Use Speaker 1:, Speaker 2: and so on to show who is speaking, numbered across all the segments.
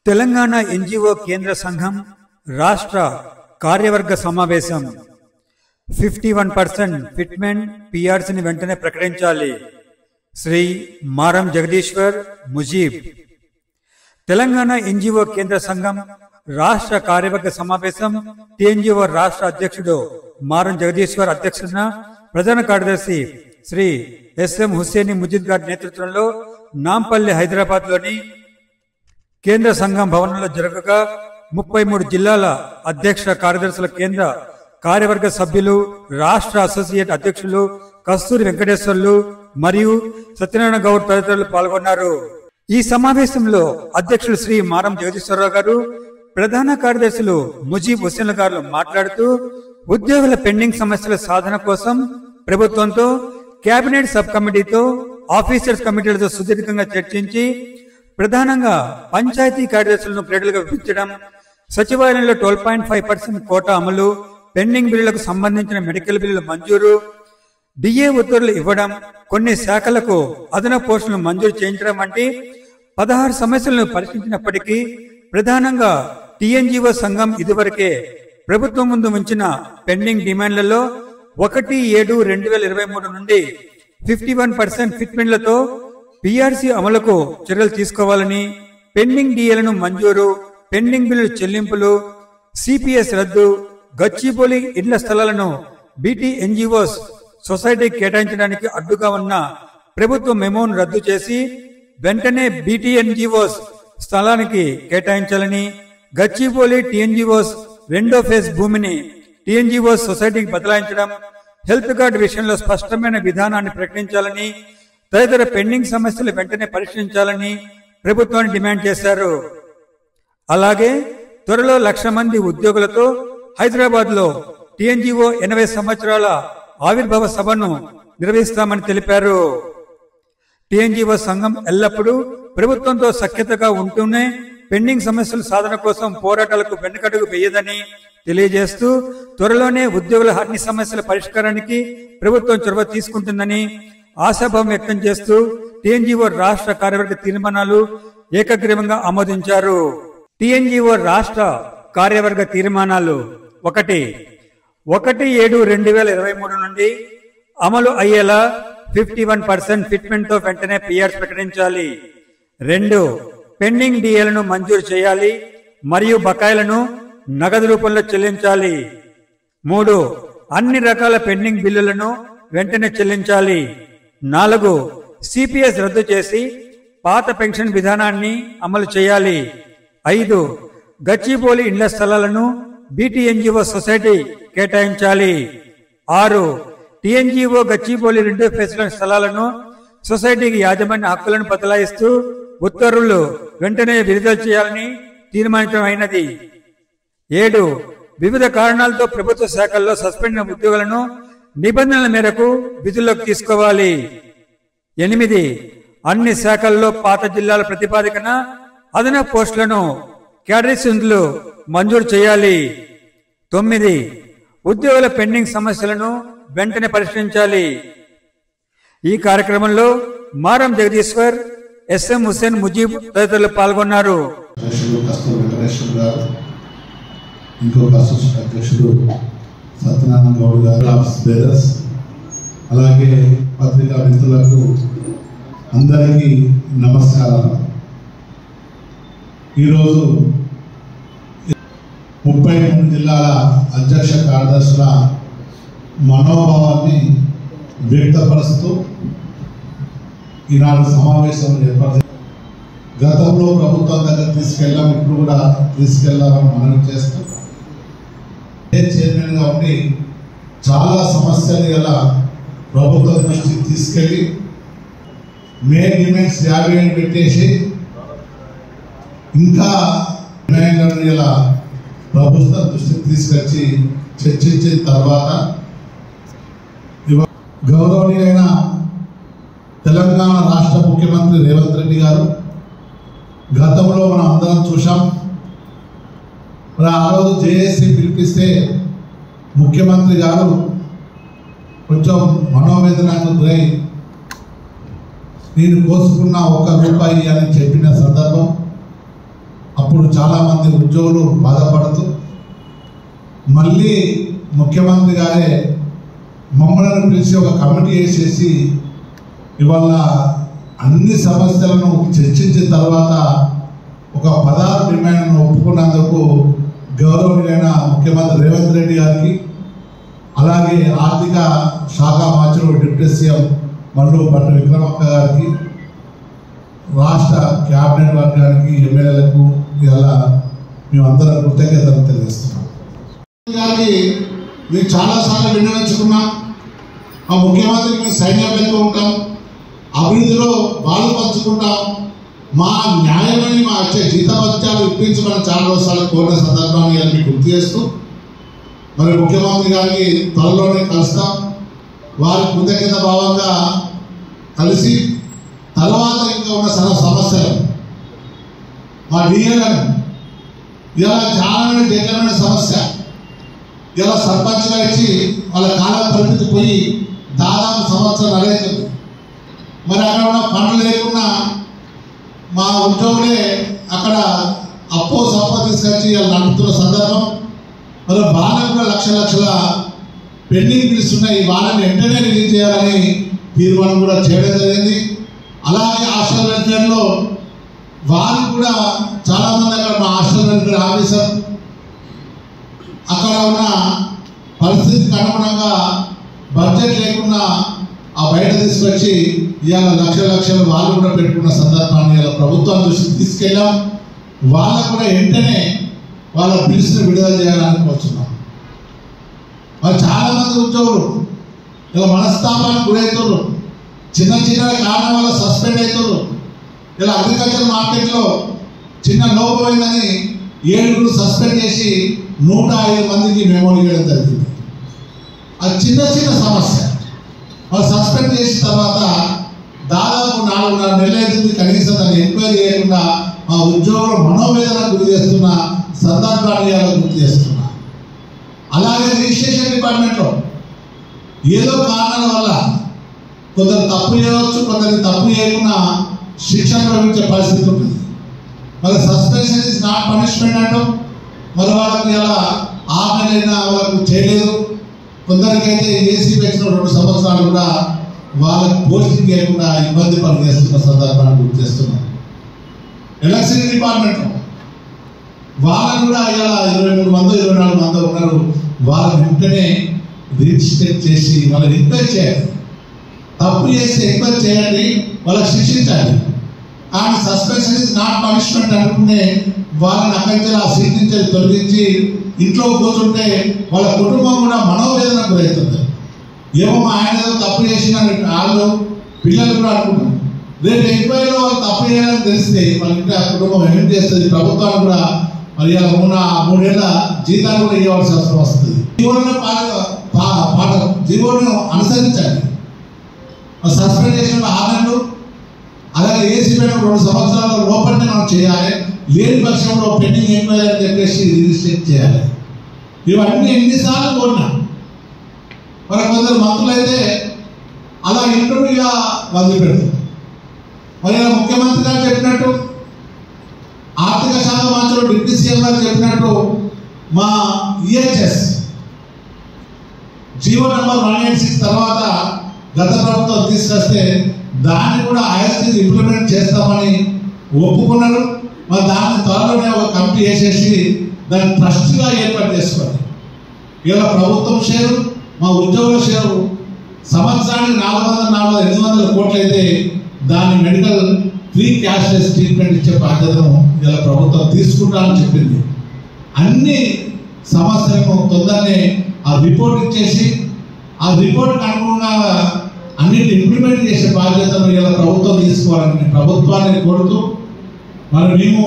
Speaker 1: Telangana NGO కేంద్ర సంఘం రాష్ట్ర కార్యవర్గ సమావేశం 51% ఫిట్మెంట్ పిఆర్సీని వెంటనే ప్రకటించాలి. శ్రీ మారం జగదీశ్వర్ ముజీబ్. తెలంగాణ ఎన్జిఓ కేంద్ర సంఘం రాష్ట్ర కార్యవర్గ సమావేశం టిఎన్జిఓ రాష్ట్ర అధ్యక్షుడు మారం జగదీశ్వర్ అధ్యక్షతన ప్రధాన కార్యదర్శి శ్రీ ఎస్ఎం హుస్సేని ముజీద్ గారి నేతృత్వంలో నాంపల్లి హైదరాబాద్ లోని కేంద్ర సంఘం భవనంలో జరగగా 33 జిల్లాల అధ్యక్ష కార్యదర్శుల కేంద్ర కార్యవర్గ సభ్యులు, రాష్ట్ర అసోసియేట్ అధ్యక్షులు కస్తూరి వెంకటేశ్వర్లు మరియు సత్యనారాయణ గౌడ్ తదితరులు పాల్గొన్నారు. ఈ సమావేశంలో అధ్యక్షులు శ్రీ మారం జగదీశ్వరరావు గారు, ప్రధాన కార్యదర్శులు ముజీబ్ హుస్సేన్ గారు మాట్లాడుతూ ఉద్యోగుల పెండింగ్ సమస్యల సాధన కోసం ప్రభుత్వంతో, కేబినెట్ సబ్ కమిటీతో, ఆఫీసర్స్ కమిటీలతో సుదీర్ఘంగా చర్చించి ప్రధానంగా పంచాయతీ కార్యదర్శులను గ్రేడులుగా విభజించడం, సచివాలయంలో 12.5% కోటా అమలు, పెండింగ్ బిల్లులకు సంబంధించిన మెడికల్ బిల్లుల మంజూరు, డిఏ ఉత్తర్వులు ఇవ్వడం, కొన్ని శాఖలకు అదనపు పోస్టులను మంజూరు చేయించడం వంటి 16 సమస్యలను పరిశీలించినప్పటికీ ప్రధానంగా టిఎన్జిఓ సంఘం ఇదివరకే ప్రభుత్వం ముందు ఉంచిన పెండింగ్ డిమాండ్లలో 1/7/2023 నుండి 51% ఫిట్మెంట్లతో పిఆర్సీ అమలుకు చర్యలు తీసుకోవాలని, పెండింగ్ డిఏలను మంజూరు, పెండింగ్ బిల్లుల చెల్లింపులు, సిపిఎస్ రద్దు, గచ్చిబౌలి ఇళ్ల స్థలాలను బీటీ ఎన్జిఓస్ సొసైటీకి కేటాయించడానికి అడ్డుగా ఉన్న ప్రభుత్వ మెమోను రద్దు చేసి వెంటనే బీటీ ఎన్జిఓస్ స్థలానికి కేటాయించాలని, గచ్చిబౌలి టిఎన్జిఓస్ రెండో ఫేజ్ భూమిని టిఎన్జిఓస్ సొసైటీకి బదలాయించడం, హెల్త్ కార్డు విషయంలో స్పష్టమైన విధానాన్ని ప్రకటించాలని, తదితర పెండింగ్ సమస్యలు వెంటనే పరిష్కరించాలని ప్రభుత్వాన్ని డిమాండ్ చేశారు. అలాగే త్వరలో 1,00,000 మంది ఉద్యోగులతో హైదరాబాద్ లో టిఎన్జిఓ 80 సంవత్సరాల ఆవిర్భావ సభను నిర్వహిస్తామని తెలిపారు. టిఎన్జిఓ సంఘం ఎల్లప్పుడూ ప్రభుత్వంతో సఖ్యతగా ఉంటూనే పెండింగ్ సమస్యల సాధన కోసం పోరాటాలకు వెనుకడుగు వేయదని తెలియజేస్తూ త్వరలోనే ఉద్యోగుల అన్ని సమస్యల పరిష్కారానికి ప్రభుత్వం చొరవ తీసుకుంటుందని ఆశాభావం వ్యక్తం చేస్తూ టిఎన్జిఓ రాష్ట్ర కార్యవర్గ తీర్మానాలు ఏకగ్రీవంగా ఆమోదించారు. టిఎన్జిఓ రాష్ట్ర కార్యవర్గ తీర్మానాలు: 1/7/2023 నుండి అమలు అయ్యేలా 51% ఫిట్మెంట్ తో వెంటనే పిఆర్స్ ప్రకటించాలి. 2. పెండింగ్ డిఏలను మంజూరు చేయాలి మరియు బకాయిలను నగదు రూపంలో చెల్లించాలి. 3. అన్ని రకాల పెండింగ్ బిల్లులను వెంటనే చెల్లించాలి. 4. సిపిఎస్ రద్దు చేసి పాత పెన్షన్ విధానాన్ని అమలు చేయాలి. 5. గచ్చిబౌలి ఇండ్ల స్థలాలను బీటీ ఎన్జిఓ సొసైటీ కేటాయించాలి. 6. టిఎన్జిఓ గచ్చిబౌలి రెండో ఫేజ్ల స్థలాలను సొసైటీకి యాజమాన్య హక్కులను బదలాయిస్తూ ఉత్తర్వులు వెంటనే విడుదల చేయాలని తీర్మానించమైనది. 7. వివిధ కారణాలతో ప్రభుత్వ శాఖల్లో సస్పెండ్ అయిన ఉద్యోగులను నిబంధనల మేరకు విధుల్లోకి తీసుకోవాలి. 8. అన్ని శాఖల్లో పాత జిల్లాల ప్రతిపాదికన అదనపు పోస్టులను క్యాడరీలు మంజూరు చేయాలి. 9. ఉద్యోగుల పెండింగ్ సమస్యలను వెంటనే పరిష్కరించాలి. ఈ కార్యక్రమంలో మారం జగదీశ్వర్, ఎస్ఎం హుస్సేన్ ముజీబ్ తదితరులు పాల్గొన్నారు.
Speaker 2: ఇంకొక అసోసియేట్ అధ్యక్షుడు సత్యనారాయణ గౌడ్ గారు, అలాగే పత్రికా మిత్రులకు అందరికీ నమస్కారం. ఈరోజు 33 జిల్లాల అధ్యక్ష కార్యదర్శుల మనోభావాన్ని వ్యక్తపరుస్తూ ఈనాడు సమావేశం ఏర్పాటు. గతంలో ప్రభుత్వం దగ్గర తీసుకెళ్ళాం, ఇప్పుడు కూడా తీసుకెళ్లాలని మనవి చేస్తూ చైర్మన్ గా ఉండి చాలా సమస్యలు ఇలా ప్రభుత్వం దృష్టికి తీసుకెళ్లి మెయిన్ డిమాండ్స్ 50 పెట్టేసి ఇంకా డిమాండ్లను ఇలా ప్రభుత్వం దృష్టికి తీసుకొచ్చి చర్చించిన తర్వాత గౌరవనీయులైన తెలంగాణ రాష్ట్ర ముఖ్యమంత్రి రేవంత్ రెడ్డి గారు గతంలో మనం అందరం చూసాం. మరి ఆ రోజు జేఏసీ పిలిపిస్తే ముఖ్యమంత్రి గారు కొంచెం మనోవేదనకు గురై నేను కోసుకున్న 1 రూపాయి అని చెప్పిన సందర్భం. అప్పుడు చాలామంది ఉద్యోగులు బాధపడుతూ మళ్ళీ ముఖ్యమంత్రి గారే మమ్మల్ని పిలిచి ఒక కమిటీ వేసేసి ఇవాళ అన్ని సమస్యలను చర్చించిన తర్వాత ఒక 16 డిమాండ్ను ఒప్పుకున్నందుకు గౌరవనీయులైన ముఖ్యమంత్రి రేవంత్ రెడ్డి గారికి, అలాగే ఆర్థిక శాఖ మంత్రులు డిప్యూటీ సీఎం మల్లు భట్టి విక్రమక్క గారికి, రాష్ట్ర క్యాబినెట్ వర్గానికి, ఎమ్మెల్యేలకు ఇలా మేమందరం కృతజ్ఞతలు తెలియజేస్తున్నాం. గారికి మేము చాలాసార్లు విన్నవించుకున్నాం. మా ముఖ్యమంత్రికి మేము సైన్యం వెళ్తూ ఉంటాం, అభివృద్ధిలో పాలు పంచుకుంటాం, మా న్యాయమైన మా వచ్చే జీతభత్యాలు ఇప్పించమని చాలా రోజులు కోరిన సందర్భాన్ని మీకు గుర్తు చేస్తూ మరి ముఖ్యమంత్రి గారికి త్వరలోనే కలుస్తాం. వారి కృతజ్ఞత భావంగా కలిసి తర్వాత ఇంకా ఉన్న సమస్యలు మా డిఎలను ఇలా చాలా జటిలమైన సమస్య, ఇలా సర్పంచ్గా ఇచ్చి వాళ్ళ కాలం పరిమితి పోయి దాదాపు సంవత్సరం నడుస్తుంది. మరి అక్కడ ఉన్న పనులు లేకుండా మా ఉద్యోగులే అక్కడ అప్పో సప్పో తీసుకొచ్చి వాళ్ళు నడుపుతున్న సందర్భం. మరి వాళ్ళకు కూడా లక్షల పెండింగ్ బిల్స్ ఉన్నాయి, వాళ్ళని వెంటనే రిలీజ్ చేయాలని తీర్మానం కూడా చేయడం జరిగింది. అలాగే హాస్టల్ వెల్ఫేర్లో వారు కూడా చాలామంది అక్కడ మా హాస్టల్ వెల్ఫేర్ ఆఫీసర్ అక్కడ ఉన్న పరిస్థితికి అనుగుణంగా బడ్జెట్ లేకుండా ఆ బయట తీసుకొచ్చి ఇవాళ లక్షలు వాళ్ళు కూడా పెట్టుకున్న సందర్భాన్ని ఇలా ప్రభుత్వం దృష్టికి తీసుకెళ్ళాం. వాళ్ళకు కూడా వెంటనే వాళ్ళ బిల్స్ని విడుదల చేయాలని కోరుతున్నాం. మరి చాలామంది ఉద్యోగులు ఇలా మనస్తాపానికి గురవుతున్నారు, చిన్న కారణం వల్ల సస్పెండ్ అవుతున్నారు. ఇలా అగ్రికల్చర్ మార్కెట్లో చిన్న లోపమైందని 7 సస్పెండ్ చేసి 105 మందికి మెమో ఇవ్వడం జరిగింది. అది చిన్న సమస్య. వాళ్ళు సస్పెండ్ చేసిన తర్వాత దాదాపు 4.5 నెలలు అవుతుంది, కనీసం దాన్ని ఎంక్వైరీ చేయకుండా మా ఉద్యోగులు మనోవేదన గురి చేస్తున్న సందర్భాన్ని గుర్తు చేస్తున్నా. అలాగే రిజిస్ట్రేషన్ డిపార్ట్మెంట్లో ఏదో కారణాల వల్ల కొందరు తప్పు చేయవచ్చు, కొందరికి తప్పు చేయకుండా శిక్షణ ప్రవహించే పరిస్థితి ఉంటుంది. మరి సస్పెన్షన్ ఇస్ నాట్ పనిష్మెంట్ అంటాం. మరి వాళ్ళకి ఇలా 6 నెలలైనా వాళ్ళకు చేయలేదు. కొందరికైతే ఏసీ పెంచిన 2 సంవత్సరాలు కూడా వాళ్ళకి పోస్టింగ్ లేకుండా ఇబ్బంది పనిచేస్తున్న సందర్భాన్ని గుర్తు చేస్తున్నాం. ఎలక్షన్ డిపార్ట్మెంట్ వాళ్ళని కూడా ఇలా 23 మంది 24 మంది ఉన్నారు. వాళ్ళని వెంటనే రిజిస్టర్ చేసి వాళ్ళని ఎంక్వైరీ చేయాలి. తప్పు చేస్తే ఎంక్వైరీ చేయండి, వాళ్ళకి శిక్షించాలి. కానీ సస్పెన్షన్ ఇస్ నాట్ పనిష్మెంట్ అనుకునే వాళ్ళని అక్కడి నుంచి ఆ సీట్ నుంచి తొలగించి ఇంట్లో కూర్చుంటే వాళ్ళ కుటుంబం కూడా మనోవేదన గురవుతుంది. ఏమో మా ఆయన ఏదో తప్పు చేసిన వాళ్ళు పిల్లలు కూడా అనుకుంటారు. రేపు ఎంక్వైరీలో వాళ్ళు తప్పు చేయాలని తెలిస్తే వాళ్ళ ఇంటి ఆ కుటుంబం ఏం చేస్తుంది. ప్రభుత్వాన్ని కూడా మరి 3 ఏళ్ళ జీతాలు కూడా ఇవ్వాల్సిన అవసరం వస్తుంది. జీవోను అనుసరించాలి. సస్పెండ్ చేసిన 6 నెలలు, అలాగే ఏసీ పైన 2 సంవత్సరాల లోపలనే మనం చేయాలి. లేని పక్షంలో పెండింగ్ ఎంక్వైరీ అని చెప్పేసి రిజిస్టర్ చేయాలి. ఇవన్నీ ఎన్నిసార్లు కోరినా మరి కొందరు మంత్రులు అయితే అలా ఇంటర్వ్యూగా వదిలిపెడతారు. మరి ఇలా ముఖ్యమంత్రి గారు చెప్పినట్టు, ఆర్థిక శాఖ మంత్రులు డిప్యూటీ సీఎం గారు చెప్పినట్టు మా ఈహెచ్ఎస్ జీవో నెంబర్ 186 తర్వాత గత ప్రభుత్వం తీసుకొస్తే దాన్ని కూడా ఐఎస్టీ ఇంప్లిమెంట్ చేస్తామని ఒప్పుకున్నారు. మరి దాన్ని త్వరలోనే ఒక కమిటీ వేసేసి దాన్ని ట్రస్ట్గా ఏర్పాటు చేసుకోవాలి. ఇలా ప్రభుత్వం షేరు, మా ఉద్యోగుల షేరు సంవత్సరానికి 400-800 కోట్లు అయితే దాన్ని మెడికల్ ఫ్రీ క్యాష్లెస్ ట్రీట్మెంట్ ఇచ్చే బాధ్యతను ఇలా ప్రభుత్వం తీసుకుంటామని చెప్పింది. అన్ని సమస్యలను తొందరనే ఆ రిపోర్ట్ ఇచ్చేసి ఆ రిపోర్ట్కి అనుగుణంగా అన్నింటిని ఇంప్లిమెంట్ చేసే బాధ్యతను ఇలా ప్రభుత్వం తీసుకోవాలని ప్రభుత్వాన్ని కోరుతూ, మరి మేము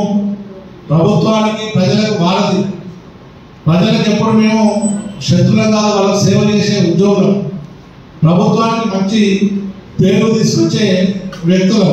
Speaker 2: ప్రభుత్వానికి ప్రజలకు వారధి, ప్రజలకు ఎప్పుడు మేము శత్రులం కాదు, వాళ్ళకి సేవ చేసే ఉద్యోగులు, ప్రభుత్వానికి మంచి పేరు తీసుకొచ్చే వ్యక్తులు.